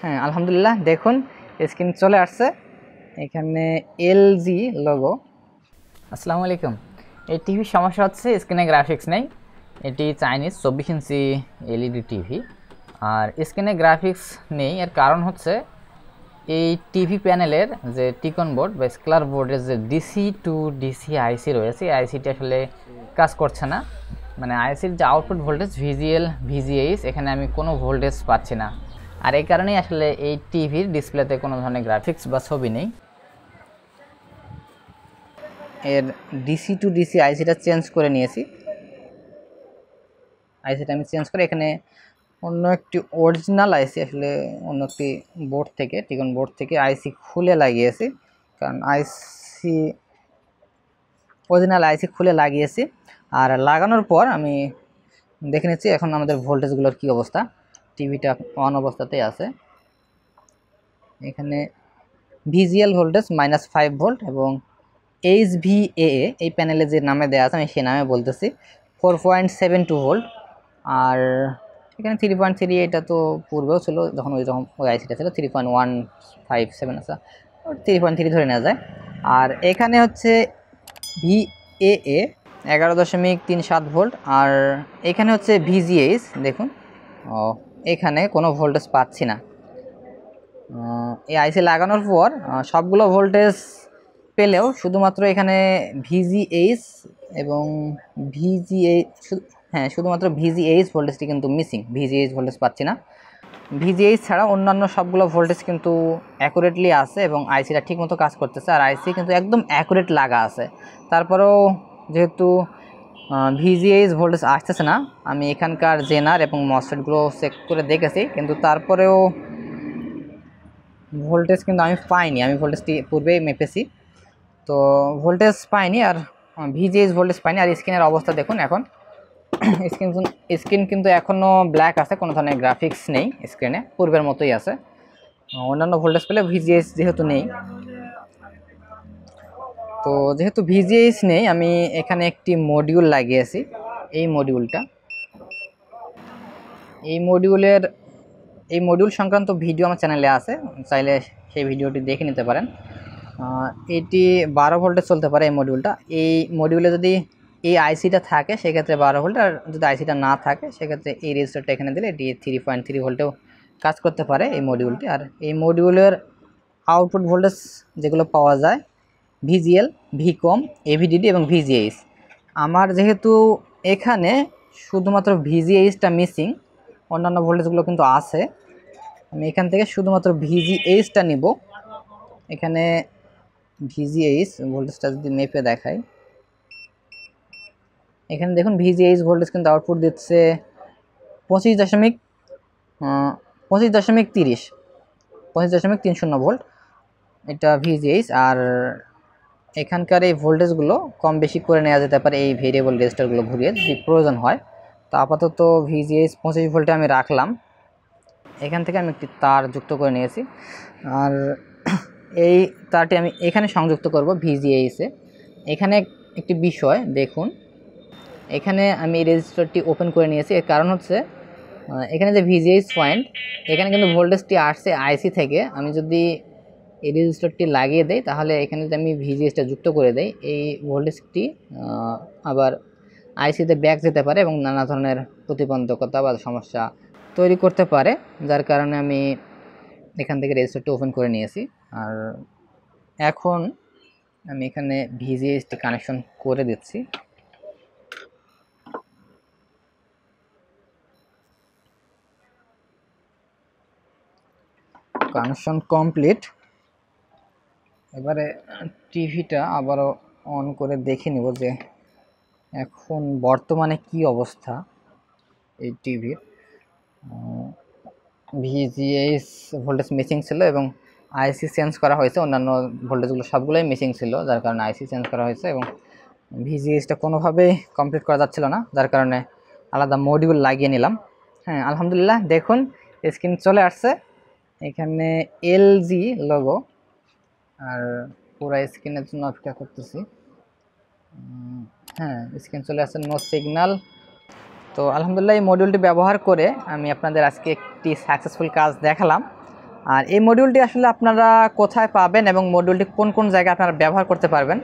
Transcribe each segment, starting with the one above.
হ্যাঁ আলহামদুলিল্লাহ দেখুন স্ক্রিন চলে আসছে, এখানে এলজি লোগো। আসসালামু আলাইকুম। এই টিভির সমস্যা হচ্ছে স্ক্রিনে গ্রাফিক্স নেই, এটি চাইনিজ 24 ইঞ্চি এলইডি টিভি। আর স্ক্রিনে গ্রাফিক্স নেই এর কারণ হচ্ছে এই টিভি প্যানেলের যে টিকন বোর্ড বা স্কেলার বোর্ডের যে ডিসি টু ডিসি আইসি রয়েছে, এই আইসিটি আসলে কাজ করছে না। মানে আইসির যে আউটপুট ভোল্টেজ ভিজিএল ভিজিএইচ, এখানে আমি কোনো ভোল্টেজ পাচ্ছি না। আর এই কারণেই আসলে এই টিভির ডিসপ্লেতে কোনো ধরনের গ্রাফিক্স বা ছবি নেই। এর ডিসি টু ডিসি আইসিটা চেঞ্জ করে নিয়েছি, আইসিটা আমি চেঞ্জ করে এখানে অন্য একটি অরিজিনাল আইসি, আসলে অন্য একটি বোর্ড থেকে টিকন বোর্ড থেকে আইসি খুলে লাগিয়েছি, কারণ আইসি অরিজিনাল আইসি খুলে লাগিয়েছি। আর লাগানোর পর আমি দেখে নিচ্ছি এখন আমাদের ভোল্টেজগুলোর কি অবস্থা। টিভিটা অন অবস্থাতেই আছে, এখানে ভিজিএল ভোল্টেজ -5 ভোল্ট এবং HVAA এই প্যানেলে যে নামে দেওয়া আছে আমি সে নামে বলতেছি 4.72 ভোল্ট। আর এখানে 3.3, এটা তো পূর্বেও ছিল যখন ওই আইসিটা ছিল 3.157 আছে, 3.3 ধরে নেওয়া যায়। আর এখানে হচ্ছে VAA 11.37 ভোল্ট, আর এখানে হচ্ছে VGH। দেখুন এখানে কোনো ভোল্টেজ পাচ্ছি না। এই আইসি লাগানোর পর সবগুলো ভোল্টেজ পেলেও শুধুমাত্র এখানে VGH এবং শুধুমাত্র VGH ভোল্টেজটি কিন্তু মিসিং, VGH ভোল্টেজ পাচ্ছি না। VGH ছাড়া অন্যান্য সবগুলো ভোল্টেজ কিন্তু অ্যাকুরেটলি আছে এবং আইসিটা ঠিকমতো কাজ করতেছে, আর আইসি কিন্তু একদম অ্যাকুরেট লাগা আছে। তারপরেও যেহেতু VGH ভোল্টেজ আসতেছে না, আমি এখানকার জেনার এবং মসফেটগুলো চেক করে দেখেছি, কিন্তু তারপরেও ভোল্টেজ কিন্তু আমি পাইনি। আমি ভোল্টেজটি পূর্বেই মেপেছি, তো ভোল্টেজ পাইনি, আর VGH ভোল্টেজ পাইনি। আর স্ক্রিনের অবস্থা দেখুন, এখন স্ক্রিন কিন্তু এখনও ব্ল্যাক আছে, কোনো ধরনের গ্রাফিক্স নেই স্ক্রিনে, পূর্বের মতোই আছে। অন্যান্য ভোল্টেজ পেলে VGH যেহেতু নেই, তো যেহেতু VGH নেই আমি এখানে একটি মডিউল লাগিয়েছি। এই মডিউল সংক্রান্ত ভিডিও আমার চ্যানেলে আছে, চাইলে সেই ভিডিওটি দেখে নিতে পারেন। এটি 12 ভোল্টে চলতে পারে এই মডিউলটা। এই মডিউলে যদি এই আইসিটা থাকে সেক্ষেত্রে 12 ভোল্ট, আর যদি আইসিটা না থাকে সেক্ষেত্রে এই রেজিস্টারটা এখানে দিলে এটি 3.3 ভোল্টেও কাজ করতে পারে এই মডিউলটি। আর এই মডিউলের আউটপুট ভোল্টেজ যেগুলো পাওয়া যায় VGL, VCOM, AVDD এবং VGH। আমার যেহেতু এখানে শুধুমাত্র VGHটা মিসিং, অন্যান্য ভোল্টেজগুলো কিন্তু আছে, আমি এখান থেকে শুধুমাত্র VGHটা নিব। এখানে VGH ভোল্টেজটা যদি মেপে দেখাই, এখানে দেখুন VGH ভোল্টেজ কিন্তু আউটপুট দিচ্ছে 25.30 ভোল্ট, এটা VGH। আর এখানকার এই ভোল্টেজগুলো কম বেশি করে নেওয়া যেতে পারে এই ভেরিয়েবল রেজিস্টারগুলো ঘুরিয়ে যদি প্রয়োজন হয়। তো আপাতত VGH 25 ভোল্টে আমি রাখলাম। এখান থেকে আমি একটি তার যুক্ত করে নিয়েছি, আর এই তারটি আমি এখানে সংযুক্ত করব VGH-এ। এখানে একটি বিষয় দেখুন, এখানে আমি এই রেজিস্টারটি ওপেন করে নিয়েছি। এর কারণ হচ্ছে এখানে যে VGH পয়েন্ট, এখানে কিন্তু ভোল্টেজটি আসছে আইসি থেকে। আমি যদি এই রেজিস্টারটি লাগিয়ে দেই তাহলে এখানে যদি আমি VGHটা যুক্ত করে দেই, এই ভোল্টেজটি আবার আইসিতে ব্যাক যেতে পারে এবং নানা ধরনের প্রতিবন্ধকতা বা সমস্যা তৈরি করতে পারে, যার কারণে আমি এখান থেকে রেজিস্টারটি ওপেন করে নিয়েছি। আর এখন আমি এখানে VGHটি কানেকশন করে দিচ্ছি। Connection complete. এবারে টিভিটা আবারও অন করে দেখে নিব যে এখন বর্তমানে কি অবস্থা এই টিভির। VGH ভোল্টেজ মিসিং ছিল এবং আইসি চেঞ্জ করা হয়েছে, অন্যান্য ভোল্টেজগুলো সবগুলোই মিসিং ছিল, যার কারণে আইসি চেঞ্জ করা হয়েছে এবং VGHটা কোনোভাবেই কমপ্লিট করা যাচ্ছিল না, যার কারণে আলাদা মডিউল লাগিয়ে নিলাম। হ্যাঁ আলহামদুলিল্লাহ দেখুন স্ক্রিন চলে আসছে, এখানে এলজি লোগো। আর পুরো স্ক্রিনের জন্য অপেক্ষা করতেছি। হ্যাঁ স্ক্রিন চলে আসছে, নো সিগন্যাল। তো আলহামদুলিল্লাহ এই মডিউলটি ব্যবহার করে আমি আপনাদের আজকে একটি সাকসেসফুল কাজ দেখালাম। আর এই মডিউলটি আসলে আপনারা কোথায় পাবেন এবং মডিউলটি কোন কোন জায়গায় আপনারা ব্যবহার করতে পারবেন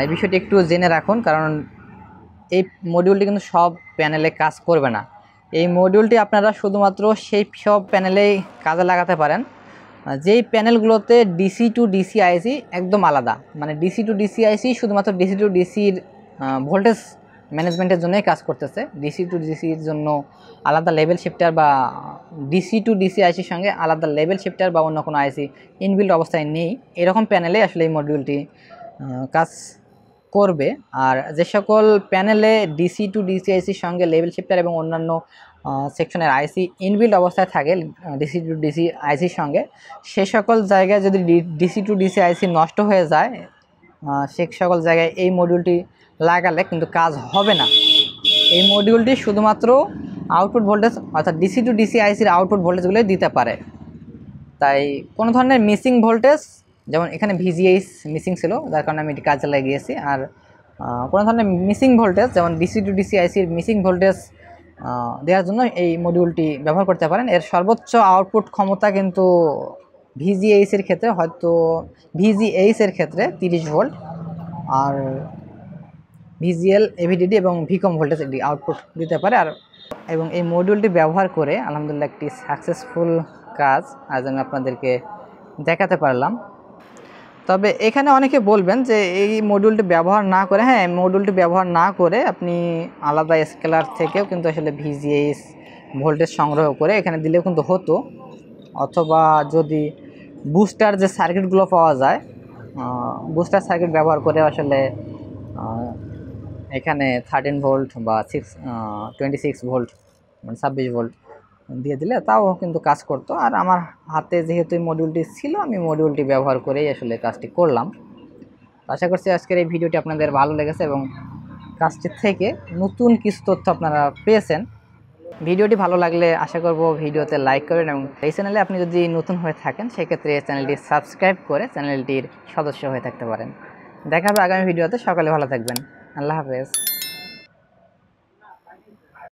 এই বিষয়টি একটু জেনে রাখুন, কারণ এই মডিউলটি কিন্তু সব প্যানেলে কাজ করবে না। এই মডিউলটি আপনারা শুধুমাত্র সেই সব প্যানেলেই কাজে লাগাতে পারেন যেই প্যানেলগুলোতে ডিসি টু ডিসি আইসি একদম আলাদা, মানে ডিসি টু ডিসি আইসি শুধুমাত্র ডিসি টু ডিসির ভোল্টেজ ম্যানেজমেন্টের জন্যই কাজ করতেছে। ডিসি টু ডিসির জন্য আলাদা লেভেল শিফটার বা ডিসি টু ডিসি আইসির সঙ্গে আলাদা লেভেল শিফটার বা অন্য কোনো আইসি ইনবিল্ড অবস্থায় নেই, এরকম প্যানেলে আসলে এই মডিউলটি কাজ করবে। আর যে সকল প্যানেলে ডিসি টু ডিসি আইসির সঙ্গে লেভেল শিফটার এবং অন্যান্য সেকশনের আইসি ইনবিল্ড অবস্থায় থাকে ডিসি টু ডিসি আইসির সঙ্গে, সে সকল জায়গায় যদি ডিসি টু ডিসি আইসি নষ্ট হয়ে যায় সে সকল জায়গায় এই মডিউলটি লাগালে কিন্তু কাজ হবে না। এই মডিউলটি শুধুমাত্র আউটপুট ভোল্টেজ অর্থাৎ ডিসি টু ডিসি আইসির আউটপুট ভোল্টেজগুলোই দিতে পারে। তাই কোনো ধরনের মিসিং ভোল্টেজ, যেমন এখানে ভিজিএইচ মিসিং ছিল যার কারণে আমি এটি কাজে লাগিয়েছি, আর কোনো ধরনের মিসিং ভোল্টেজ যেমন ডিসি টু ডিসি আইসির মিসিং ভোল্টেজ দেওয়ার জন্য এই মডিউলটি ব্যবহার করতে পারেন। এর সর্বোচ্চ আউটপুট ক্ষমতা কিন্তু ভিজিএইচের ক্ষেত্রে হয়তো ভিজিএইচের ক্ষেত্রে 30 ভোল্ট, আর ভিজিএল এভিডিডি এবং ভিকম ভোল্টেজ এটি আউটপুট দিতে পারে। আর এবং এই মডিউলটি ব্যবহার করে আলহামদুলিল্লাহ একটি সাকসেসফুল কাজ আজ আমি আপনাদেরকে দেখাতে পারলাম। তবে এখানে অনেকে বলবেন যে এই মডিউলটি ব্যবহার না করে, হ্যাঁ মডিউলটি ব্যবহার না করে আপনি আলাদা স্কেলার থেকেও কিন্তু আসলে ভিজিএইচ ভোল্টেজ সংগ্রহ করে এখানে দিলেও কিন্তু হতো, অথবা যদি বুস্টার যে সার্কিটগুলো পাওয়া যায় বুস্টার সার্কিট ব্যবহার করে আসলে এখানে 13 ভোল্ট বা 26 ভোল্ট মানে 26 ভোল্ট দিয়ে দিলে তাও কিন্তু কাজ করতো। আর আমার হাতে যেহেতু এই মডিউলটি ছিল আমি মডিউলটি ব্যবহার করেই আসলে কাজটি করলাম। আশা করছি আজকের এই ভিডিওটি আপনাদের ভালো লেগেছে এবং কাজটি থেকে নতুন কিছু তথ্য আপনারা পেয়েছেন। ভিডিওটি ভালো লাগলে আশা করব ভিডিওতে লাইক করবেন এবং এই চ্যানেলে আপনি যদি নতুন হয়ে থাকেন সেক্ষেত্রে চ্যানেলটি সাবস্ক্রাইব করে চ্যানেলটির সদস্য হয়ে থাকতে পারেন। দেখা হবে আগামী ভিডিওতে। সকালে ভালো থাকবেন। আল্লাহ হাফেজ।